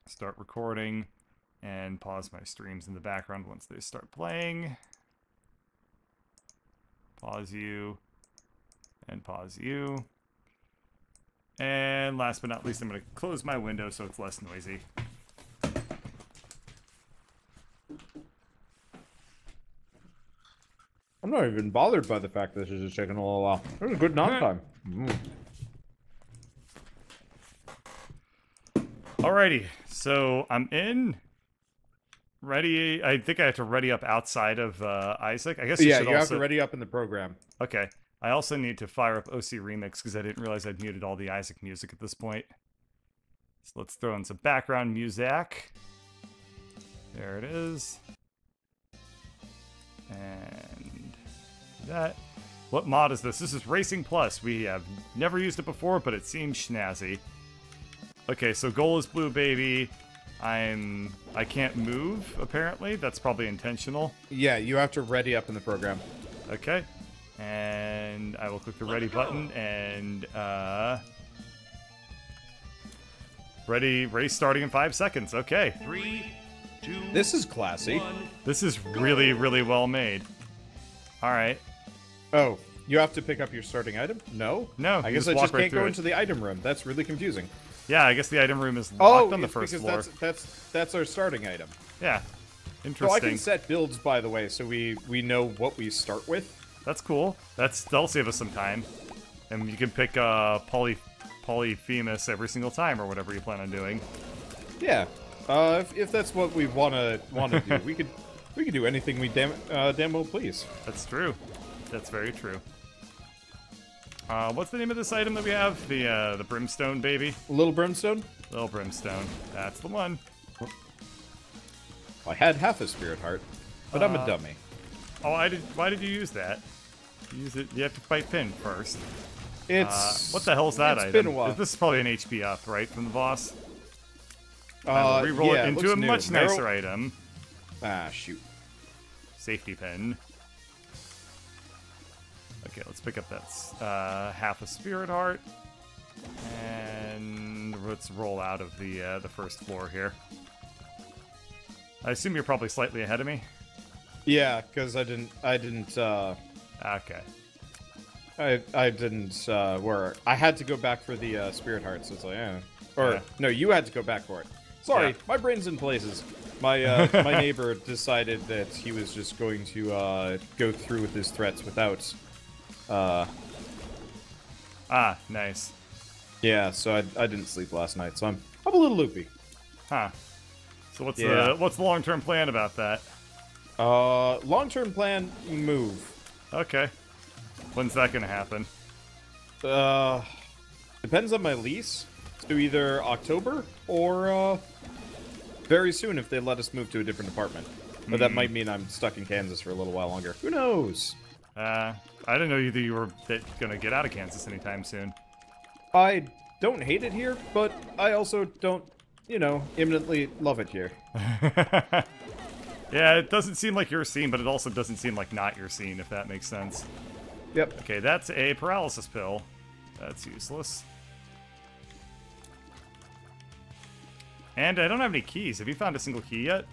start recording, and pause my streams in the background once they start playing. Pause you, and pause you. And last but not least, I'm going to close my window so it's less noisy. I'm not even bothered by the fact that this is taking a little while. It was a good knock time. Alrighty, so I'm in. Ready. I think I have to ready up outside of Isaac. I guess you have to ready up in the program. Okay. I also need to fire up OC Remix because I didn't realize I'd muted all the Isaac music at this point. So let's throw in some background music. There it is. And that. What mod is this? This is Racing Plus. We have never used it before, but it seems snazzy. Okay, so goal is blue, baby. I can't move, apparently. That's probably intentional. Yeah, you have to ready up in the program. Okay. And I will click the ready button and ready, race starting in 5 seconds. Okay. 3, 2, this is classy. 1, this is really, really well made. Alright. Oh, you have to pick up your starting item? No? No. I guess I just can't go into the item room. That's really confusing. Yeah, I guess the item room is locked on the first floor. That's our starting item. Yeah. Interesting. So I can set builds, by the way, so we know what we start with. That's cool. That'll save us some time. And you can pick Polyphemus every single time, or whatever you plan on doing. Yeah. If that's what we wanna do, we could do anything we damn well please. That's true. That's very true. What's the name of this item that we have? The Brimstone, baby? Little Brimstone? Little Brimstone. That's the one. I had half a spirit heart, but I'm a dummy. Oh, why did you use that? Use it. You have to fight Finn first. It's what the hell's that it's item? Been a while. This is probably an HP up, right, from the boss? Reroll yeah, it into a much nicer item. Ah, shoot. Safety pin. Okay, let's pick up that half a spirit heart, and let's roll out of the first floor here. I assume you're probably slightly ahead of me. Yeah, because I didn't. Okay. I didn't. Where I had to go back for the spirit heart, so it's like, Yeah. No, you had to go back for it. Sorry, Yeah. my brain's in places. My my neighbor decided that he was just going to go through with his threats without. Nice. Yeah, so I didn't sleep last night, so I'm a little loopy. Huh. So what's the long-term plan about that? Long-term plan, move. Okay. When's that gonna happen? Depends on my lease. So either October or very soon if they let us move to a different department. But that might mean I'm stuck in Kansas for a little while longer. Who knows? I didn't know either you were gonna get out of Kansas anytime soon. I don't hate it here, but I also don't, imminently love it here. Yeah, it doesn't seem like your scene, but it also doesn't seem like not your scene, if that makes sense. Yep. Okay, that's a paralysis pill. That's useless. And I don't have any keys. Have you found a single key yet?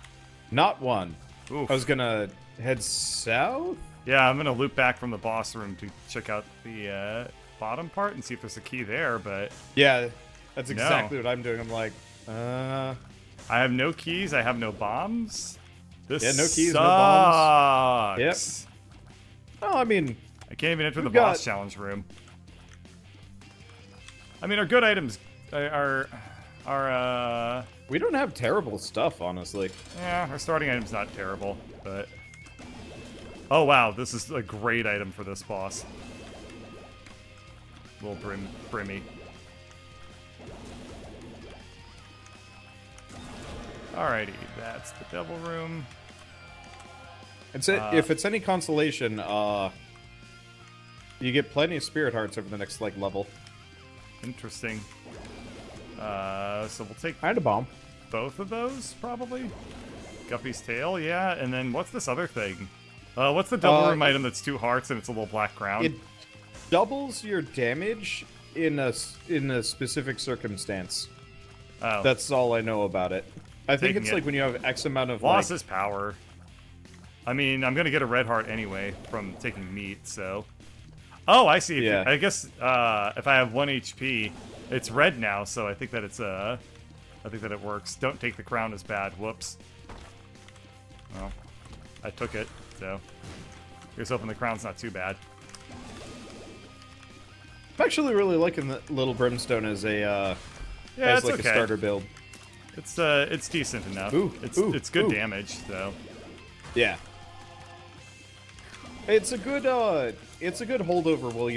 Not one. Oof. I was gonna head south? Yeah, I'm gonna loop back from the boss room to check out the bottom part and see if there's a key there, but... Yeah, that's exactly what I'm doing. I'm like, I have no keys, I have no bombs. This yeah, no keys, sucks. no bombs. Yep. Oh, I mean... I can't even enter the boss challenge room. I mean, our good items are we don't have terrible stuff, honestly. yeah, our starting item's not terrible, but... Oh, wow, this is a great item for this boss. Little Brimmy. Alrighty, that's the devil room. If it's any consolation, you get plenty of spirit hearts over the next level. Interesting. So we'll take And a bomb. both of those, probably. Guppy's tail, yeah, and then what's this other thing? What's the devil room item that's 2 hearts and it's a little black crown? It doubles your damage in a specific circumstance. Oh. That's all I know about it. I think Taking it's it. like when you have X amount of Losses power. I mean, I'm gonna get a red heart anyway from taking meat, so... Oh, I see. Yeah. I guess if I have 1 HP, it's red now, so I think that it's I think that it works. Don't take the crown as bad. Whoops. Well, I took it, so here's hoping the crown's not too bad. I'm actually really liking the little brimstone as a Yeah, as it's like okay. a starter build. It's decent enough. It's good damage, so Yeah. It's a good holdover while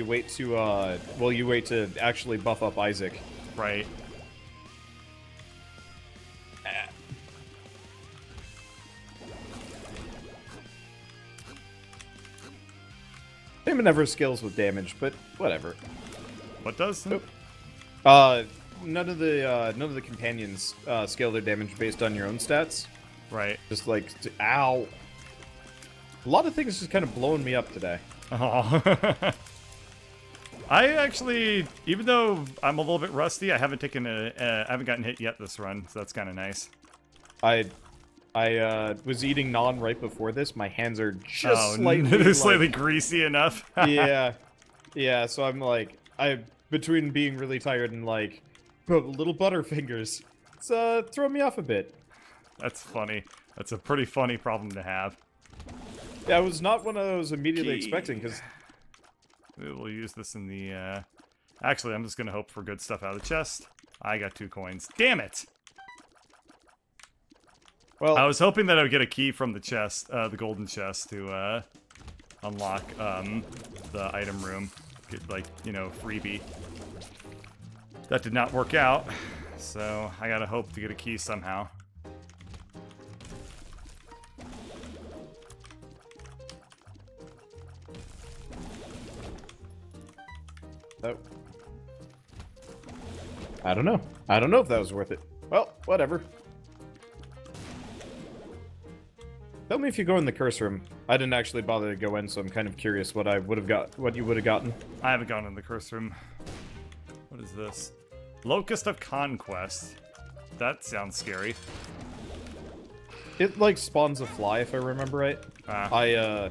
you wait to actually buff up Isaac. right. Him never skills with damage, but whatever. What does? Oop. None of the companions scale their damage based on your own stats. Right. Just like, ow. A lot of things just kind of blowing me up today. Oh. I actually, even though I'm a little bit rusty, I haven't taken I haven't gotten hit yet this run, so that's kind of nice. I was eating naan right before this. My hands are just slightly greasy enough. yeah. So I'm like, between being really tired and like little butterfingers, it's throwing me off a bit. That's funny. That's a pretty funny problem to have. Yeah, it was not one I was immediately expecting because we'll use this in the. Actually, I'm just gonna hope for good stuff out of the chest. I got 2 coins. Damn it! Well, I was hoping that I would get a key from the chest, the golden chest, to unlock the item room. Get, like, you know, freebie. That did not work out, so I gotta hope to get a key somehow. oh. I don't know. I don't know if that was worth it. Well, whatever. Tell me if you go in the curse room. I didn't actually bother to go in, so I'm kind of curious what I would have got, what you would have gotten. I haven't gone in the curse room. What is this? Locust of Conquest. That sounds scary. It like spawns a fly, if I remember right. Ah.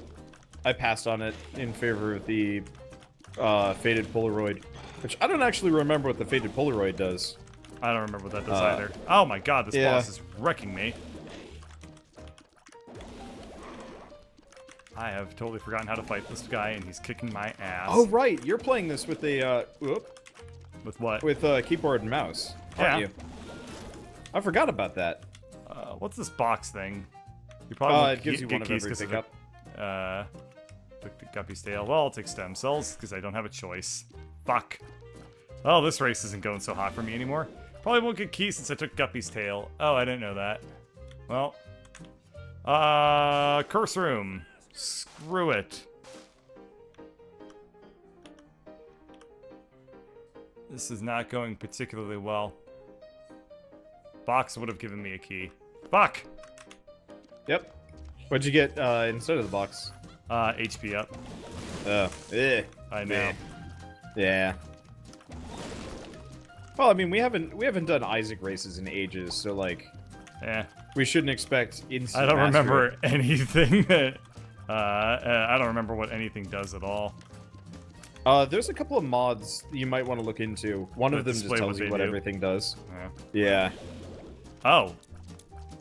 I passed on it in favor of the Fated Polaroid, which I don't actually remember what the Fated Polaroid does. I don't remember what that does either. Oh my god, this boss is wrecking me. I have totally forgotten how to fight this guy, and he's kicking my ass. Oh right, you're playing this with a With what? with keyboard and mouse, aren't you? I forgot about that. What's this box thing? You probably It gives you one of every pickup. Took the Guppy's tail. Well, I'll take stem cells because I don't have a choice. Fuck. Oh, this race isn't going so hot for me anymore. Probably won't get keys since I took Guppy's tail. Oh, I didn't know that. Well, curse room. Screw it. This is not going particularly well. Box would have given me a key. Fuck! Yep. What'd you get instead of the box? HP up. I know. Yeah. Well, I mean, we haven't done Isaac races in ages, so like, we shouldn't expect instant. I don't mastery. remember anything that. I don't remember what anything does at all. There's a couple of mods you might want to look into. One of them just tells you what everything does. Yeah. Oh.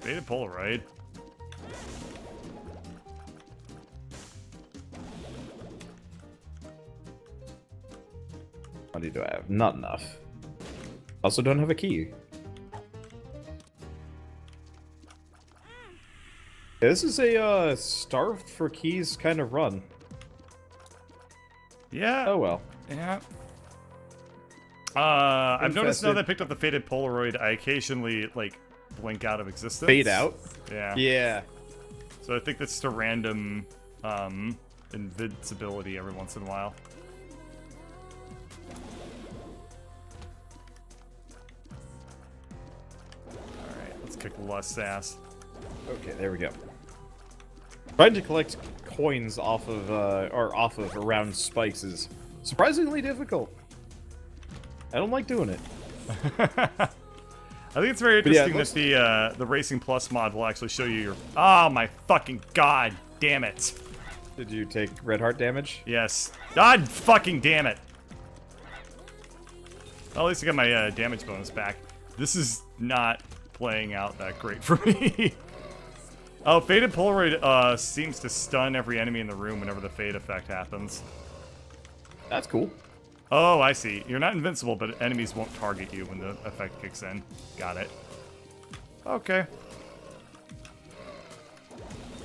Beta Polaroid. How many do I have? Not enough. Also don't have a key. Yeah, this is a starved for keys kind of run. Yeah. Oh well. Yeah. I've noticed now that I picked up the Faded Polaroid, I occasionally, like, blink out of existence. Fade out? Yeah. Yeah. So I think that's just a random, invincibility every once in a while. Alright, let's kick Lust's ass. Okay, there we go. Trying to collect coins off of, around spikes is surprisingly difficult. I don't like doing it. I think it's very But yeah, interesting that the Racing Plus mod will actually show you your... Oh my fucking god damn it. Did you take red heart damage? Yes. God fucking damn it. Well, at least I got my damage bonus back. This is not playing out that great for me. Oh, Faded Polaroid seems to stun every enemy in the room whenever the Fade effect happens. That's cool. Oh, I see. You're not invincible, but enemies won't target you when the effect kicks in. Got it. Okay.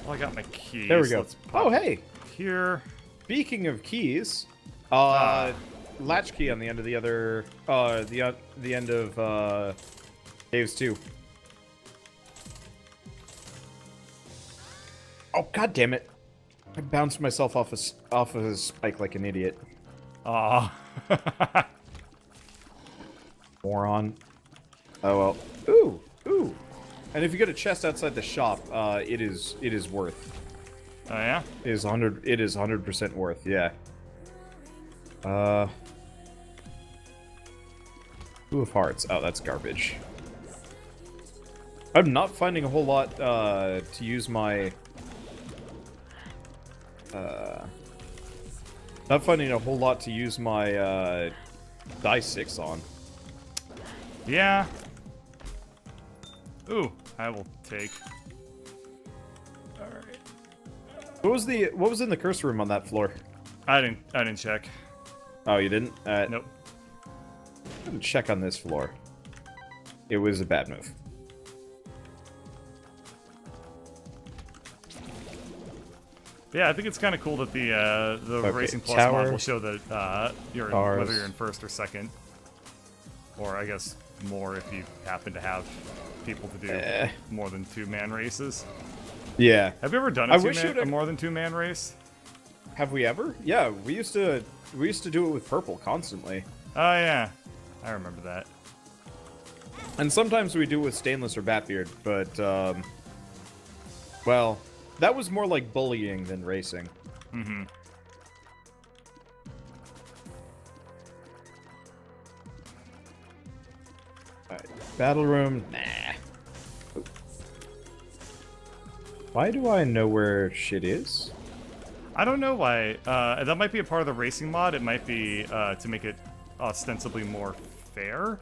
Well, I got my keys. There we go. Let's pop Oh, hey. here. Speaking of keys, latch key on the end of the other, the end of Dave's 2. Oh, god damn it! I bounced myself off a spike like an idiot. Aw. Moron. Oh well. Ooh, ooh. And if you get a chest outside the shop, it is worth. Oh yeah? It is 100% worth. Yeah. Two of hearts. Oh, that's garbage. I'm not finding a whole lot to use my. Not finding a whole lot to use my die 6 on. Yeah. Ooh, I will take. Alright. What was in the curse room on that floor? I didn't check. Oh, you didn't? Nope. I didn't check on this floor. It was a bad move. Yeah, I think it's kind of cool that the Okay, Racing Plus tower, mod will show that whether you're in first or second, or I guess more if you happen to have people to do more than 2-man races. Yeah. Have you ever done a more than 2-man race? Have we ever? Yeah, we used to do it with purple constantly. Oh yeah, I remember that. And sometimes we do it with Stainless or Batbeard, but well, that was more like bullying than racing. Mm-hmm. Alright, battle room, nah. Why do I know where shit is? I don't know why. That might be a part of the racing mod. It might be to make it ostensibly more fair.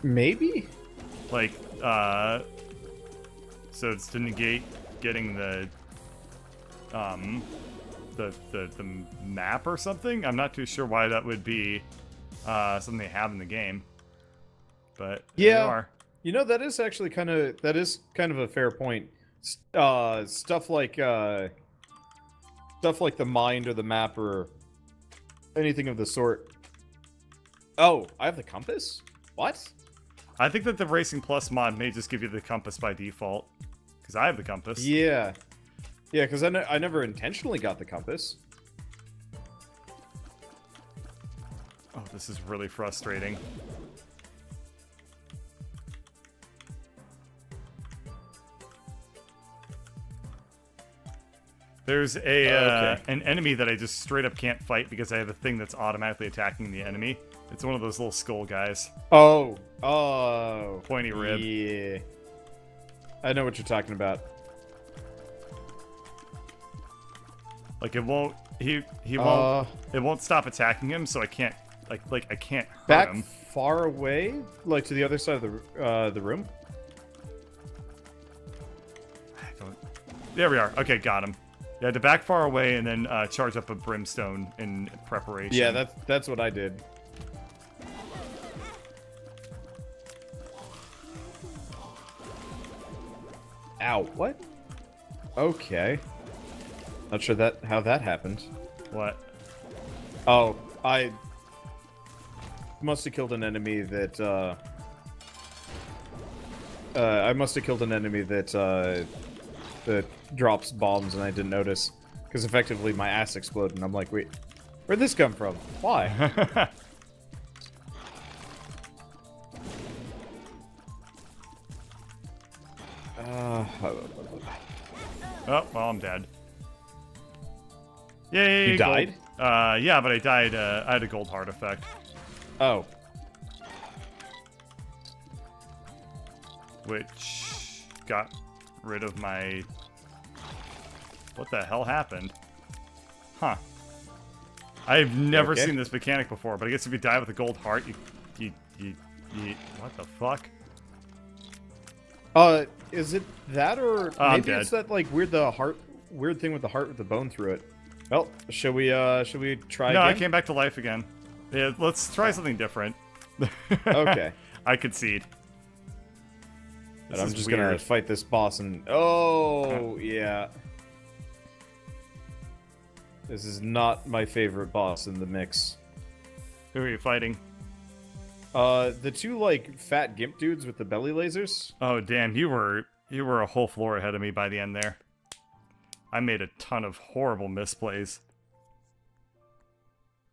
Maybe? Like, so it's to negate getting the map or something. I'm not too sure why that would be something they have in the game. But there you are. You know, that is actually kind of a fair point. Stuff like the mind or the map or anything of the sort. Oh, I have the compass? What? I think that the Racing Plus mod may just give you the compass by default. Because I have the compass. Yeah. Yeah, because I never intentionally got the compass. Oh, this is really frustrating. There's an enemy that I just straight up can't fight because I have a thing that's automatically attacking the enemy. It's one of those little skull guys. Oh. Pointy rib. Yeah. I know what you're talking about. Like it won't it won't stop attacking him, so I can't I can't hurt him. Back far away, like to the other side of the room. There we are. Okay, got him. Yeah, to back far away and then charge up a brimstone in preparation. Yeah, that's what I did. Ow, what? Okay. Not sure how that happened. What? Oh, I must have killed an enemy that, I must have killed an enemy that drops bombs and I didn't notice. Because effectively my ass exploded and I'm like, wait, where'd this come from? Why? Oh, well, I'm dead. Yay! You died? Yeah, but I died. I had a gold heart effect. Oh. which got rid of my... What the hell happened? Huh. I've never seen this mechanic before, but I guess if you die with a gold heart, you what the fuck? Is it that, or maybe it's that like weird thing with the heart with the bone through it? Well, should we try? No, again? I came back to life again. Yeah, let's try something different. Okay. I concede. And I'm just gonna fight this boss and yeah. This is not my favorite boss in the mix. Who are you fighting? The two like fat gimp dudes with the belly lasers. Oh damn, you were a whole floor ahead of me by the end there. I made a ton of horrible misplays.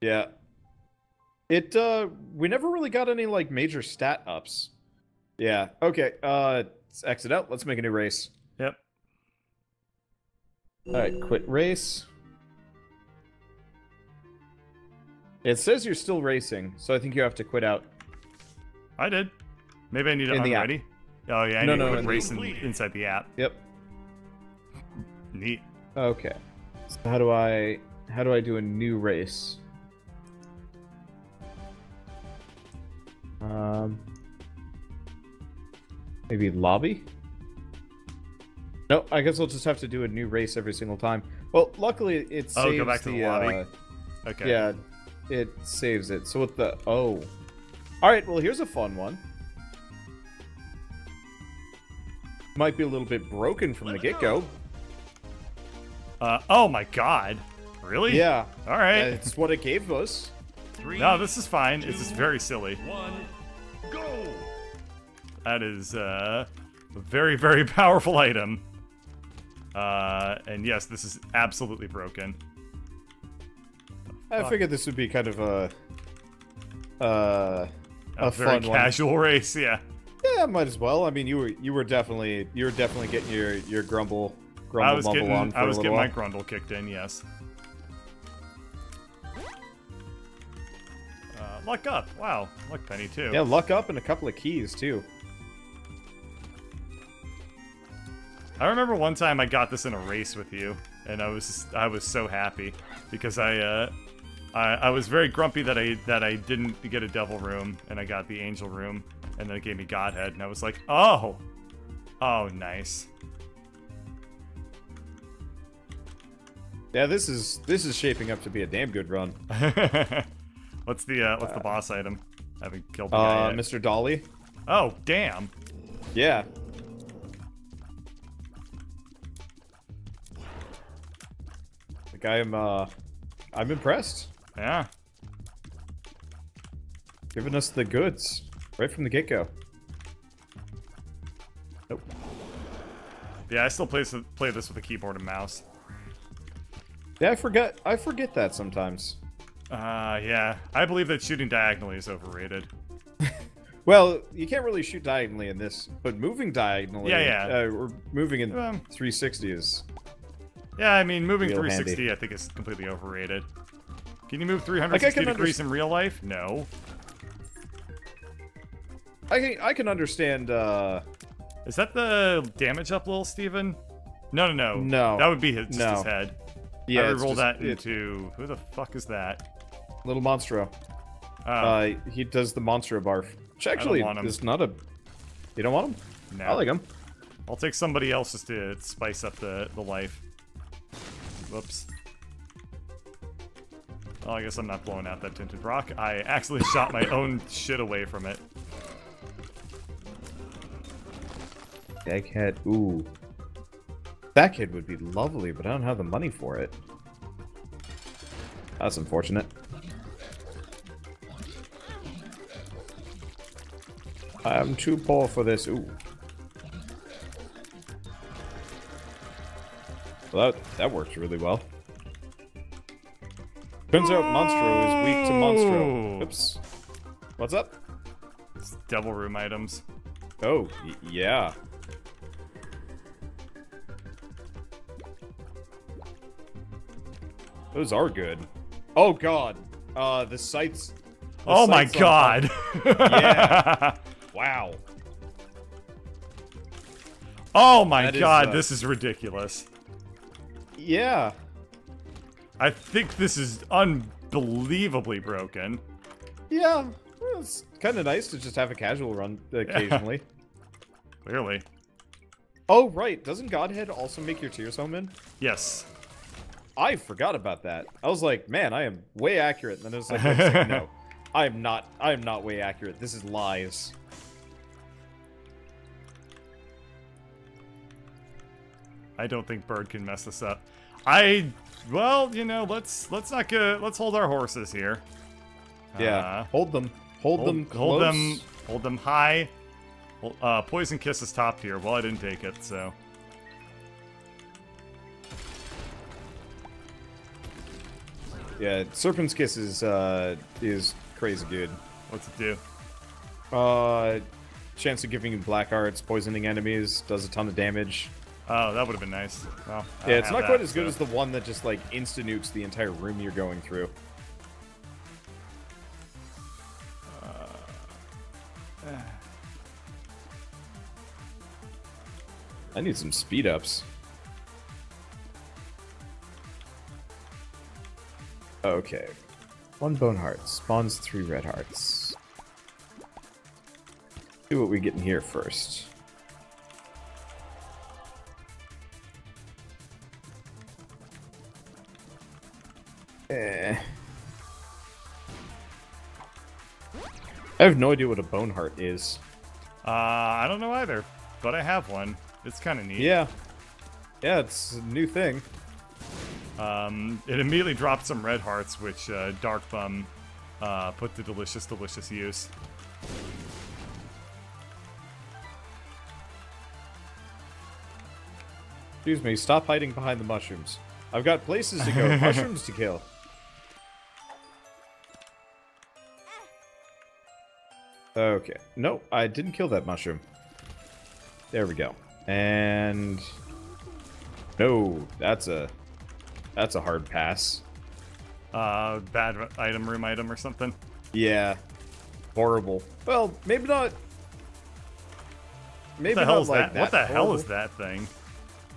Yeah. We never really got any like major stat ups. Yeah. Okay. Let's exit out. Let's make a new race. Yep. All right. Quit race. It says you're still racing, so I think you have to quit out. I did. Maybe I need to unready. Oh yeah, I need to quit racing inside the app. Yep. Neat. Okay. So how do I do a new race? Maybe lobby? No, I guess I'll just have to do a new race every single time. Well, luckily it saves go back to the lobby. Okay. Yeah, it saves it. So with the all right, well here's a fun one. Might be a little bit broken from the get-go. Oh my god. Really? Yeah. All right. It's what it gave us. No, this is fine. It's just very silly. 1, go! That is a very, very powerful item. And yes, this is absolutely broken. I figured this would be kind of a very fun casual race, yeah. Yeah, might as well. I mean, you were definitely getting your grumble on for a little while. I was getting my grundle kicked in, yes. Luck up. Wow. Luck penny, too. Yeah, luck up and a couple of keys, too. I remember one time I got this in a race with you, and I was so happy because I was very grumpy that I didn't get a devil room and I got the angel room, and then it gave me Godhead, and I was like, oh, nice. Yeah, this is shaping up to be a damn good run. What's the boss item? I haven't killed the guy yet. Mr. Dolly. Oh, damn. Yeah. Like I'm impressed. Yeah. Giving us the goods right from the get-go. Nope. Yeah, I still play this with a keyboard and mouse. Yeah, I forget that sometimes. Yeah. I believe that shooting diagonally is overrated. Well, you can't really shoot diagonally in this, but moving diagonally, or moving in 360 is. Yeah, I mean, moving real 360 handy. I think is completely overrated. Can you move 360 degrees in real life? No. I can understand. Is that the damage up, little Steven? No. No. That would be his head. Yeah, I would roll that into... Who the fuck is that? Little Monstro. He does the Monstro barf. Which actually is not a... You don't want him? No. I like him. I'll take somebody else just to spice up the life. Whoops. Well, I guess I'm not blowing out that tinted rock. I actually shot my own shit away from it. Egghead. Ooh. That kid would be lovely, but I don't have the money for it. That's unfortunate. I'm too poor for this. Ooh. Well, that works really well. Turns out Monstro is weak to Monstro. Oops. What's up? It's devil room items. Oh, yeah. Those are good. Oh god. The sights. Oh my god. Yeah. Wow. Oh my That is, god, this is ridiculous. Yeah. I think this is unbelievably broken. Yeah. Well, it's kind of nice to just have a casual run occasionally. Clearly. Oh, right. Doesn't Godhead also make your Tears Home in? Yes. I forgot about that. I was like, man, I am way accurate. And then I was like, wait a second, no. I am not way accurate. This is lies. I don't think Bird can mess this up. Well, you know, let's hold our horses here. Yeah. Hold them close. Hold them high. Poison Kiss is top tier. Well, I didn't take it, so. Yeah, Serpent's Kiss is crazy good. What's it do? Chance of giving you black arts, poisoning enemies, does a ton of damage. Oh, that would have been nice. Well, Yeah, it's not quite as good as the one that just like insta-nukes the entire room you're going through. I need some speed ups. Okay. 1 bone heart spawns 3 red hearts. See what we get in here first. I have no idea what a bone heart is. I don't know either, but I have one. It's kind of neat. Yeah. Yeah, it's a new thing. It immediately dropped some red hearts, which Dark Bum put to delicious use. Excuse me, stop hiding behind the mushrooms. I've got places to go, mushrooms to kill. Okay. No, I didn't kill that mushroom. There we go. And... No, that's a hard pass. Bad item, room item or something. Yeah. Horrible. Well, maybe not... Maybe What the hell not is like that? What the hell horrible. is that thing?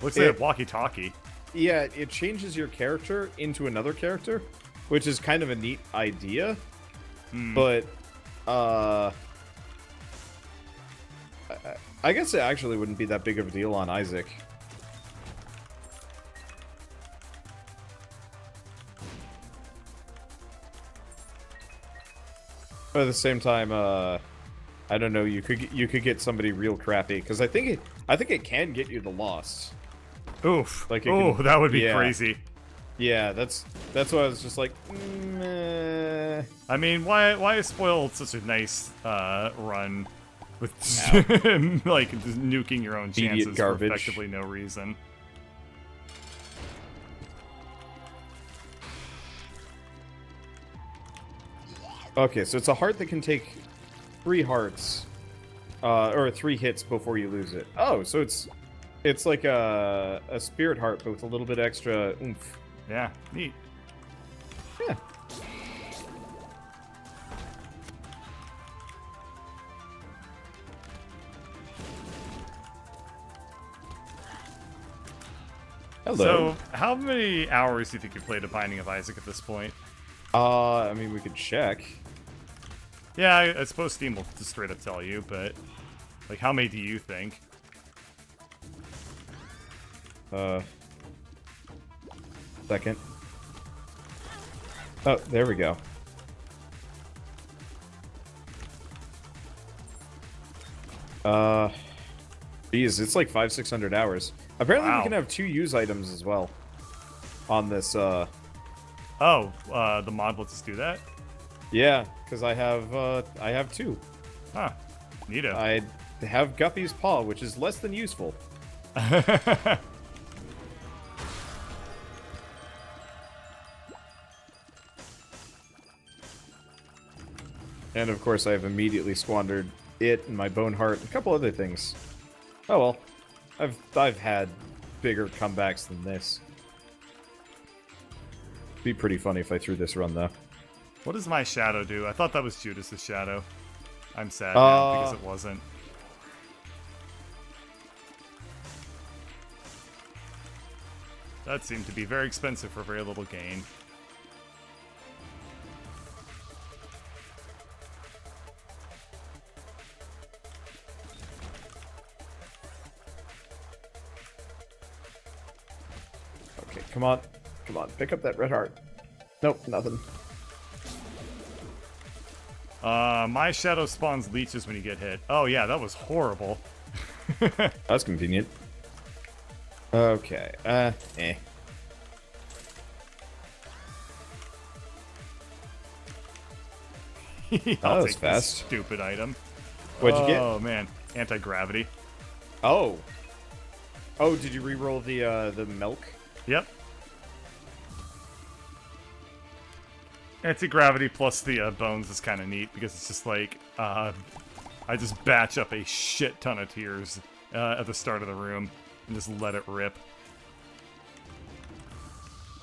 Looks like a walkie-talkie. Yeah, it changes your character into another character, which is kind of a neat idea. But, I guess it actually wouldn't be that big of a deal on Isaac. But at the same time, I don't know. You could get somebody real crappy because I think it can get you the Lost. Oof. Like That would be yeah. crazy. Yeah, that's why I was just like, meh. I mean, why spoil such a nice run with like just nuking your own Idiot chances garbage. for effectively no reason? Okay, so it's a heart that can take 3 hearts, or 3 hits before you lose it. Oh, so it's like a spirit heart, but with a little bit extra oomph. Yeah, neat. Yeah. Hello. So, how many hours do you think you played A Binding of Isaac at this point? I mean, we could check. Yeah, I suppose Steam will just straight up tell you, but like, how many do you think? Second. Oh, there we go. Geez, it's like 500-600 hours. Apparently Wow. we can have 2 use items as well. On this, Oh, the mod lets us do that? yeah, because I have 2. Huh. Neato. I have Guppy's Paw, which is less than useful. And of course, I have immediately squandered it and my Bone Heart and a couple other things. Oh well, I've had bigger comebacks than this. Be pretty funny if I threw this run though. What does my shadow do? I thought that was Judas's shadow. I'm sad now because it wasn't. That seemed to be very expensive for very little gain. Okay, come on. Come on, pick up that red heart. Nope, nothing. My shadow spawns leeches when you get hit. Oh yeah, that was horrible. That's convenient. Okay, eh. I'll was take fast. this stupid item. What'd you get? Oh man, anti-gravity. Oh. Oh, did you re-roll the milk? Yep. Anti-gravity plus the bones is kind of neat because it's just like I just batch up a shit ton of tears at the start of the room and just let it rip.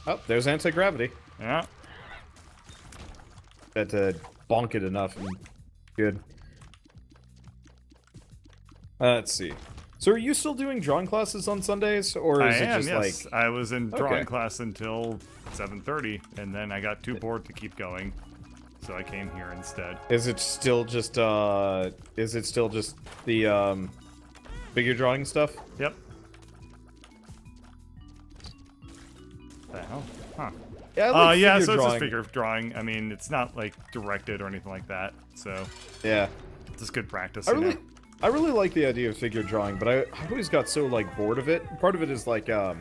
Oh, there's anti-gravity. Yeah. Had to bonk it enough and good. Let's see. So are you still doing drawing classes on Sundays, or is it just yes. like... I was in drawing Okay. class until 7:30, and then I got too bored to keep going, so I came here instead. Is it still just the figure drawing stuff? Yep. The hell? Huh. Yeah, I like yeah, figure so it's drawing. just figure drawing. I mean, it's not like directed or anything like that, so Yeah. it's just good practice. I you know? really like the idea of figure drawing, but I always got so like bored of it. Part of it is like I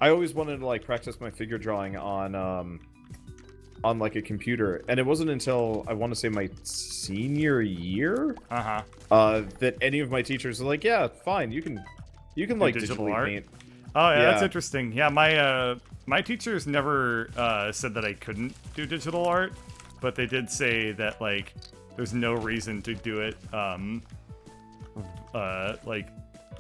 always wanted to like practice my figure drawing on like a computer, and it wasn't until I want to say my senior year that any of my teachers were like, yeah, fine, you can like digital digitally art? paint. Oh yeah, that's Yeah. interesting. Yeah, my teachers never said that I couldn't do digital art, but they did say that like there's no reason to do it like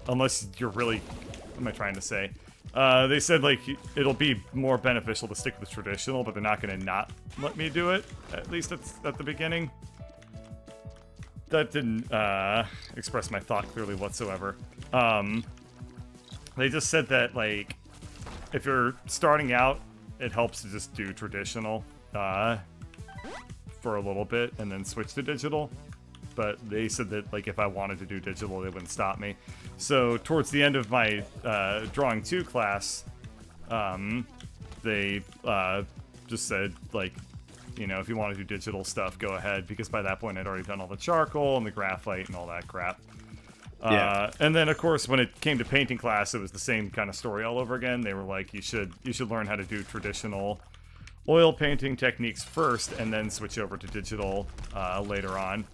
unless you're really, what am I trying to say? They said like it'll be more beneficial to stick with traditional, but they're not going to not let me do it, at least at the beginning. That didn't express my thought clearly whatsoever. They just said that like if you're starting out, it helps to just do traditional for a little bit and then switch to digital. But they said that like if I wanted to do digital, they wouldn't stop me. So towards the end of my drawing 2 class, they just said like, you know, if you want to do digital stuff, go ahead, because by that point I'd already done all the charcoal and the graphite and all that crap. Yeah. And then of course when it came to painting class, it was the same kind of story all over again. They were like, you should learn how to do traditional oil painting techniques first, and then switch over to digital later on.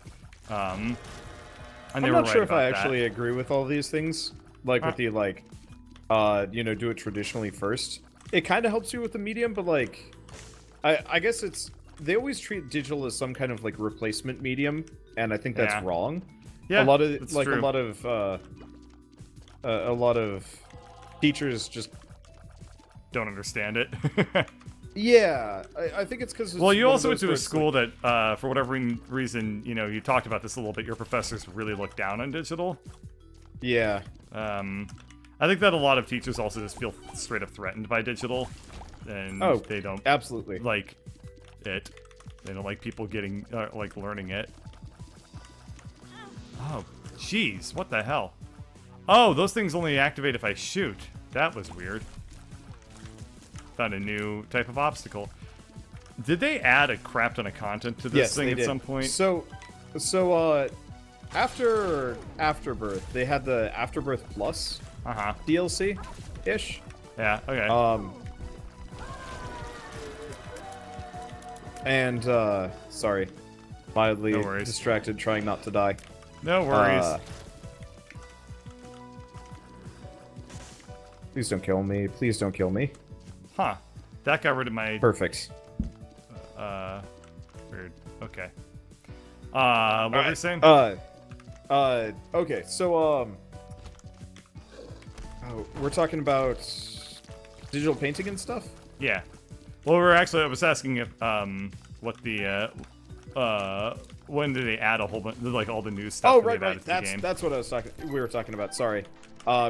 And I'm they were not right sure if about I that. actually agree with all these things. Like with the like, you know, do it traditionally first. It kind of helps you with the medium, but like, I guess they always treat digital as some kind of like replacement medium, and I think that's Yeah. wrong. Yeah, a lot of that's like true. a lot of teachers just Don't understand it. yeah. I think it's because Well, you also went to a school that, for whatever reason, you know, you talked about this a little bit. Your professors really look down on digital. Yeah. I think that a lot of teachers also just feel straight up threatened by digital, and Oh, they don't absolutely. like it. They don't like people getting like learning it. Oh, jeez, what the hell? Oh, those things only activate if I shoot. That was weird. Found a new type of obstacle. Did they add a crap ton of content to this Yes, thing they at did. some point? So after Afterbirth, they had the Afterbirth Plus DLC ish. Yeah. Okay. And sorry, mildly No worries. distracted, trying not to die. No worries. Please don't kill me. Please don't kill me. Huh. That got rid of my Perfect. weird. Okay. What were you saying? Okay, so we're talking about digital painting and stuff. Yeah. Well, I was asking if what the when did they add a whole bunch, like all the new stuff? Oh, that right, they've right. added to the game? That's what I was talking. We were talking about. Sorry,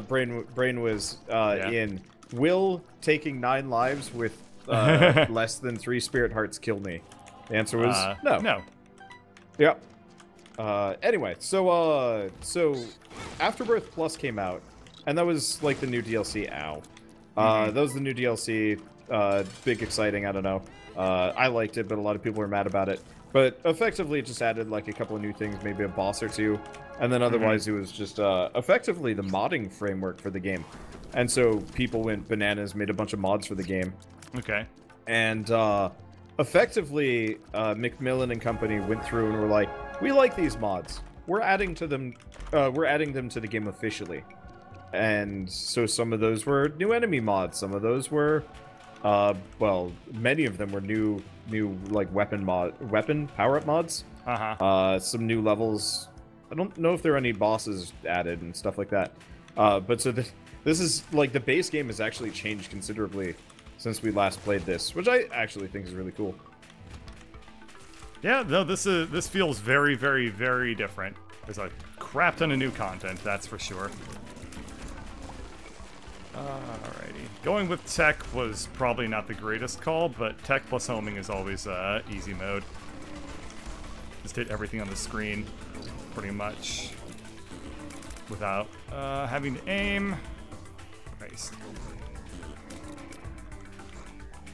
brain was Yeah. in will taking 9 lives with less than 3 spirit hearts kill me? The answer was no. No. Yep. Anyway, so Afterbirth Plus came out, and that was like the new DLC. Ow. That was the new DLC. Big exciting. I don't know. I liked it, but a lot of people were mad about it. But effectively, it just added like a couple of new things, maybe a boss or two, and then otherwise it was just effectively the modding framework for the game. And so people went bananas, made a bunch of mods for the game. Okay. And effectively, Macmillan and company went through and were like, "We like these mods. We're adding to them. We're adding them to the game officially." And so some of those were new enemy mods. Some of those were, well, many of them were new like weapon power-up mods. Some new levels. I don't know if there are any bosses added and stuff like that. But so this is like the base game has actually changed considerably since we last played this, which I actually think is really cool. Yeah, no, this feels very, very, very different. There's a crap ton of new content, that's for sure. Alrighty. Going with tech was probably not the greatest call, but tech plus homing is always easy mode. Just hit everything on the screen, pretty much, without having to aim. Christ.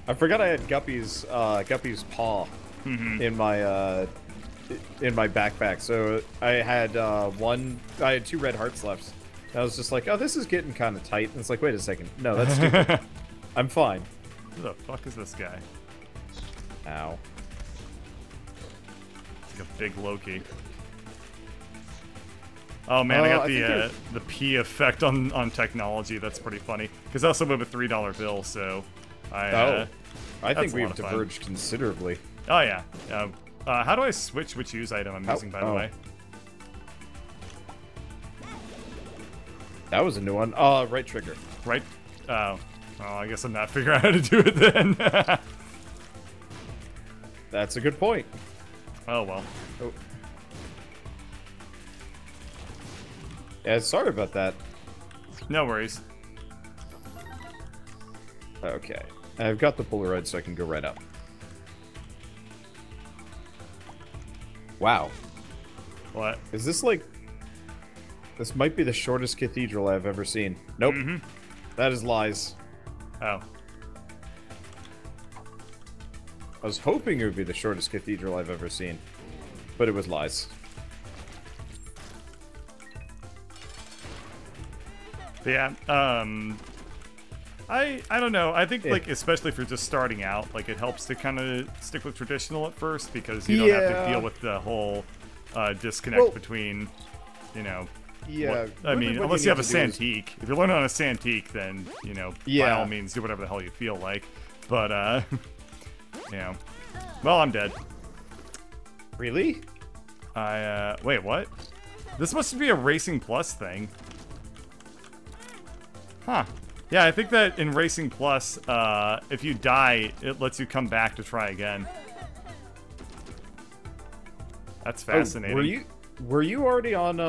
I forgot I had Guppy's paw in my backpack. So I had I had 2 red hearts left. I was just like, oh, this is getting kind of tight. And it's like, wait a second. No, that's stupid. I'm fine. Who the fuck is this guy? Ow. It's like a big Loki. Oh man, I got the P effect on technology. That's pretty funny. Because I also went with a $3 bill, so I think we've diverged considerably. Oh yeah. How do I switch which use item I'm using, by the way? That was a new one. Right trigger. Right? Oh. Well, I guess I'm not figuring out how to do it then. That's a good point. Oh, well. Oh. Yeah, sorry about that. No worries. Okay. I've got the Polaroid so I can go right up. Wow. What? Is this like... This might be the shortest cathedral I've ever seen. Nope. That is lies. Oh. I was hoping it would be the shortest cathedral I've ever seen, but it was lies. Yeah, I don't know. I think, like, especially if you're just starting out, like, it helps to kind of stick with traditional at first, because you don't have to deal with the whole disconnect between, you know... Yeah. I mean, unless you have a Santique. If you're learning on a Santique, then, you know, by all means, do whatever the hell you feel like. But, you know. Well, I'm dead. Really? Wait, what? This must be a Racing Plus thing. Huh. Yeah, I think that in Racing Plus, if you die, it lets you come back to try again. That's fascinating. Were you already on,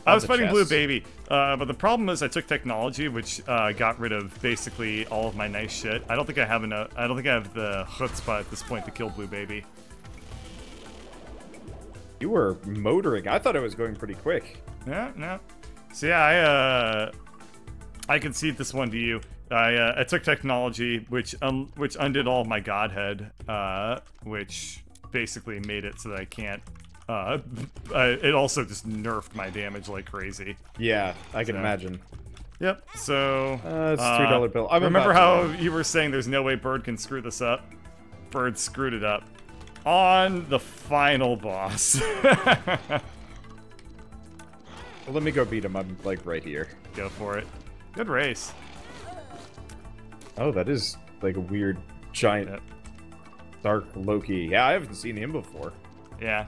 I was fighting Blue Baby, but the problem is I took technology, which got rid of basically all of my nice shit. I don't think I have enough. I don't think I have the chutzpah at this point to kill Blue Baby. You were motoring. I thought it was going pretty quick. Yeah, no. So yeah, I concede this one to you. I took technology, which undid all of my godhead, which basically made it so that I can't. It also just nerfed my damage like crazy. Yeah, I can imagine. Yep, so... it's a $3 bill. Remember how you were saying there's no way Bird can screw this up? Bird screwed it up. On the final boss. Well, let me go beat him. I'm, like, right here. Go for it. Good race. Oh, that is, like, a weird, giant, dark Loki. Yeah, I haven't seen him before. Yeah.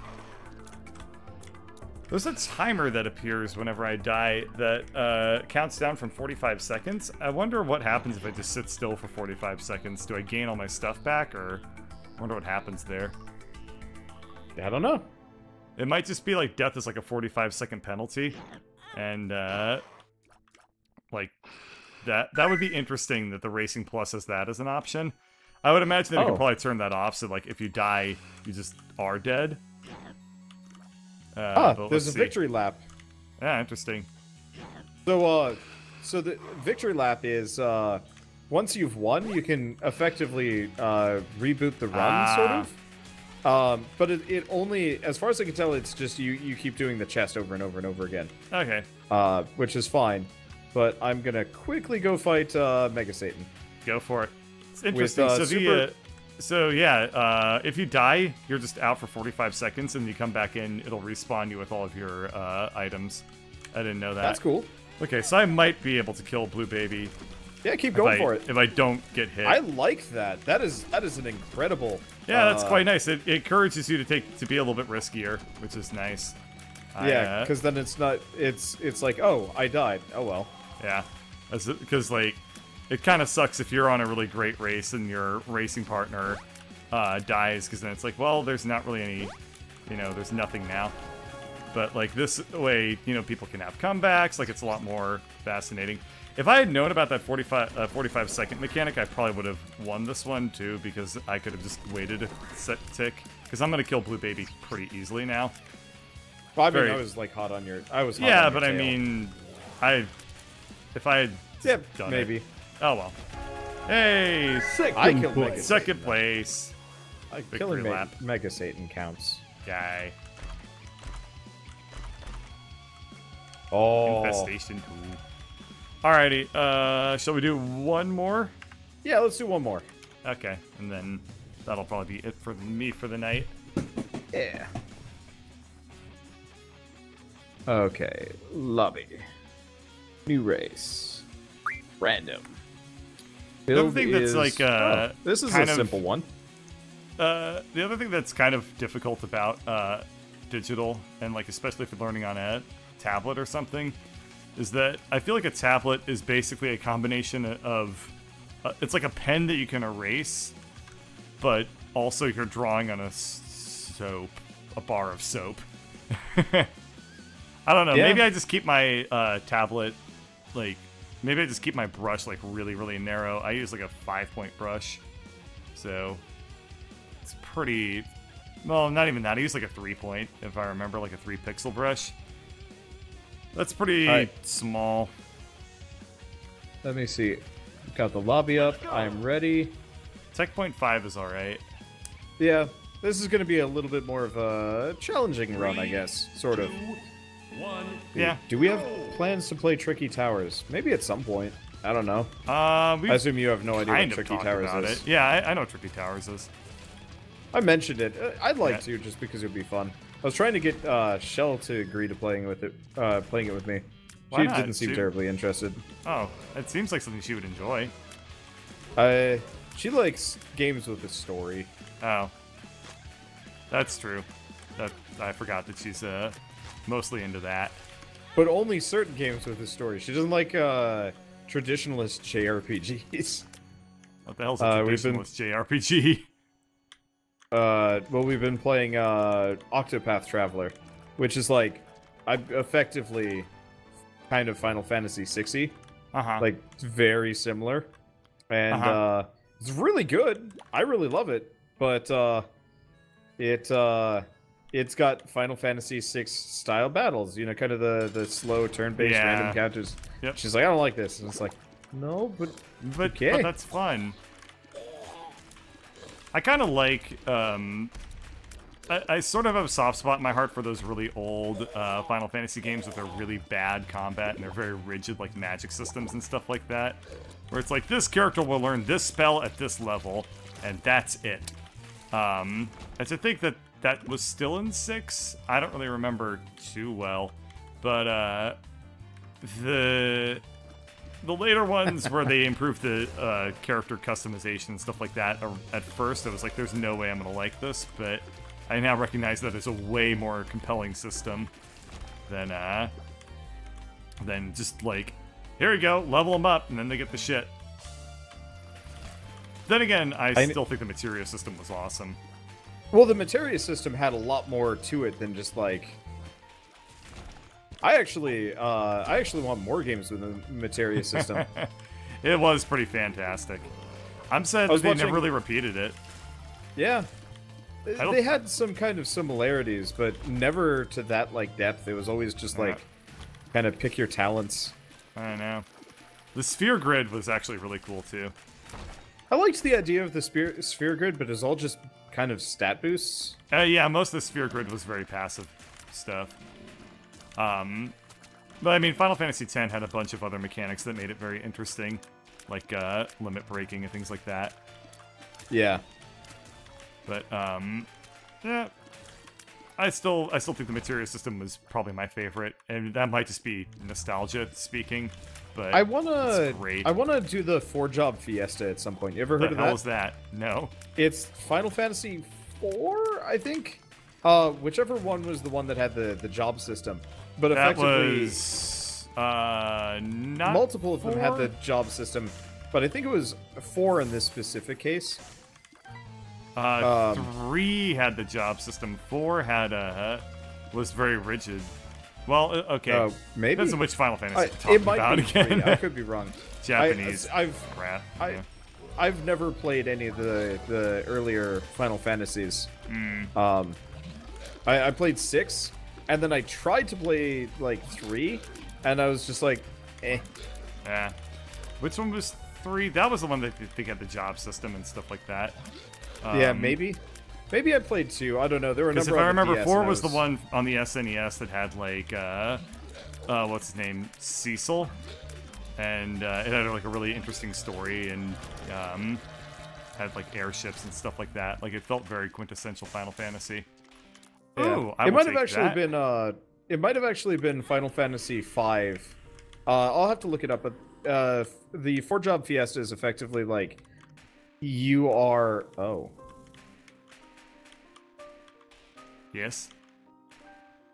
There's a timer that appears whenever I die that counts down from 45 seconds. I wonder what happens if I just sit still for 45 seconds. Do I gain all my stuff back, or I wonder what happens there? I don't know. It might just be like death is like a 45-second penalty, and like that would be interesting that the Racing Plus has that as an option. I would imagine that you could probably turn that off, so like if you die, you just are dead. There's a victory lap. Yeah, interesting. So the victory lap is once you've won, you can effectively reboot the run, sort of. But it only, as far as I can tell, it's just you keep doing the chest over and over and over again. Okay. Which is fine. But I'm gonna quickly go fight Mega Satan. Go for it. It's interesting. So if you die, you're just out for 45 seconds, and you come back in, it'll respawn you with all of your items. I didn't know that. That's cool. Okay, so I might be able to kill Blue Baby. Yeah, keep going for it. If I don't get hit. I like that. That is an incredible. Yeah, that's quite nice. It encourages you to be a little bit riskier, which is nice. Yeah, because then it's not. It's like, oh, I died. Oh well. Yeah, because like it kind of sucks if you're on a really great race and your racing partner dies, because then it's like, well, there's not really any, there's nothing now. But like this way, people can have comebacks. Like it's a lot more fascinating. If I had known about that 45 second mechanic, I probably would have won this one too, because I could have just waited a set tick. Because I'm gonna kill Blue Baby pretty easily now. Well, I mean, I was like hot on your. I was. Hot yeah, on your but tail. I mean, if I had done maybe. It, oh well. Hey, second place. Killing Mega Satan counts. Guy. Oh. Infestation 2. Alrighty, shall we do one more? Yeah, let's do one more. Okay, and then that'll probably be it for me for the night. Yeah. Okay, lobby. New race. Random. The other thing that's like, this is a simple one. The other thing that's kind of difficult about digital, and like especially if you're learning on a tablet or something, is that I feel like a tablet is basically a combination of it's like a pen that you can erase, but also you're drawing on a bar of soap. I don't know. Yeah. Maybe I just keep my tablet, like, maybe I just keep my brush, like, really, really narrow. I use, like, a 5-point brush. So, it's pretty... Well, not even that. I use, like, a 3-point, if I remember, like, a 3-pixel brush. That's pretty small. Let me see. Got the lobby up. I'm ready. Tech point 5 is alright. Yeah. This is going to be a little bit more of a challenging run, I guess. Sort of. 1. Yeah. Do we have plans to play Tricky Towers? Maybe at some point. I don't know. I assume you have no idea what Tricky Towers is. Yeah, I know what Tricky Towers is. I mentioned it. I'd like to, just because it would be fun. I was trying to get Shell to agree to playing it with me. Why She not? didn't seem terribly interested. Oh, it seems like something she would enjoy. She likes games with a story. Oh. That's true. I forgot that she's mostly into that. But only certain games with a story. She doesn't like traditionalist JRPGs. What the hell's a traditionalist JRPG? Well, we've been playing Octopath Traveler, which is like, effectively kind of Final Fantasy 60. Like, it's very similar. And it's really good. I really love it. But it's got Final Fantasy 6 style battles, kind of the slow turn-based random counters. Yep. She's like, I don't like this. And it's like, no, but okay. But that's fun. I kind of like, I sort of have a soft spot in my heart for those really old Final Fantasy games with their really bad combat and their very rigid, like, magic systems and stuff like that. Where it's like, this character will learn this spell at this level, and that's it. And to think that was still in 6, I don't really remember too well. But, the later ones where they improved the character customization and stuff like that, at first I was like, there's no way I'm gonna like this, but I now recognize that it's a way more compelling system than just like, here we go, level them up, and then they get the shit. Then again, I still think the materia system was awesome. Well, the materia system had a lot more to it than just like... I actually want more games with the materia system. It was pretty fantastic. I'm sad I was that they never watching- really repeated it. Yeah. don't- They had some kind of similarities, but never to that like depth. It was always just like kind of pick your talents. I don't know. The sphere grid was actually really cool too. I liked the idea of the sphere grid, but it's all just kind of stat boosts. Yeah, most of the sphere grid was very passive stuff. But I mean, Final Fantasy X had a bunch of other mechanics that made it very interesting, like limit breaking and things like that. Yeah. But yeah, I still think the materia system was probably my favorite, and that might just be nostalgia speaking. But I it's great. wanna do the 4-job fiesta at some point. You ever heard What of the hell that? is that? No. It's Final Fantasy 4, I think. Whichever one was the one that had the job system. But That effectively, was not multiple of them had 4? the job system. But I think it was 4 in this specific case. 3 had the job system. 4 had was very rigid. Well, okay. Maybe? Depends on which Final Fantasy you're talking It might about be again. 3. I could be wrong. Japanese I've crap. yeah. I've never played any of the earlier Final Fantasies. I played 6, and then I tried to play like 3, and I was just like, eh. Yeah. Which one was 3? That was the one that I think had the job system and stuff like that. Yeah, maybe. Maybe I played 2. I don't know. There were a Because number if I on the remember, DS, 4 and I was the one on the SNES that had like, what's his name? Cecil. And it had like a really interesting story and had like airships and stuff like that. Like it felt very quintessential Final Fantasy. Yeah. Ooh, I it will might have take actually that. been it might have actually been Final Fantasy 5. I'll have to look it up, but the 4-job fiesta is effectively like you are Yes.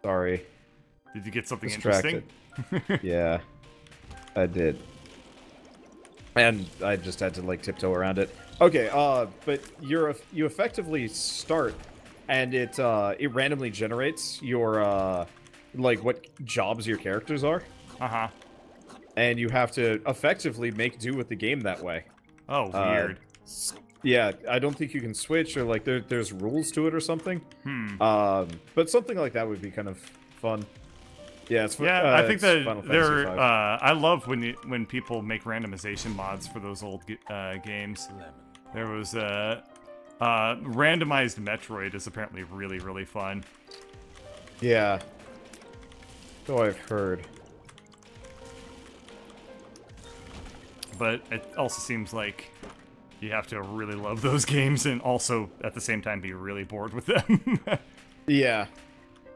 sorry. Did you get something Distracted. interesting? Yeah. I did. And I just had to like tiptoe around it. Okay, but you effectively start and it randomly generates your like what jobs your characters are. Uh-huh. And you have to effectively make do with the game that way. Oh, weird. Yeah, I don't think you can switch or like there's rules to it or something. But something like that would be kind of fun. Yeah, it's Yeah, I think it's Final that Fantasy they're. V. I love when people make randomization mods for those old games. There was randomized Metroid is apparently really, really fun. Yeah. So I've heard. But it also seems like you have to really love those games and also at the same time be really bored with them. Yeah.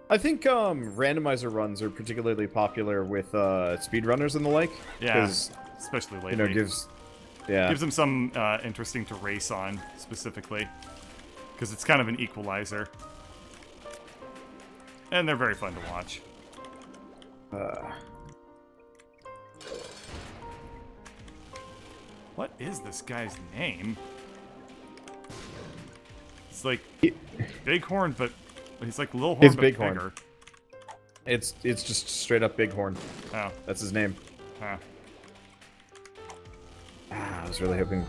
I think randomizer runs are particularly popular with speedrunners and the like. Yeah, 'Cause, especially lately. you know, gives them some interesting to race on specifically, because it's kind of an equalizer, and they're very fun to watch. What is this guy's name? It's like Bighorn, but he's like Lil Horn, It's but Bighorn. bigger. it's just straight up Bighorn. Oh, That's his name. huh. I was really hoping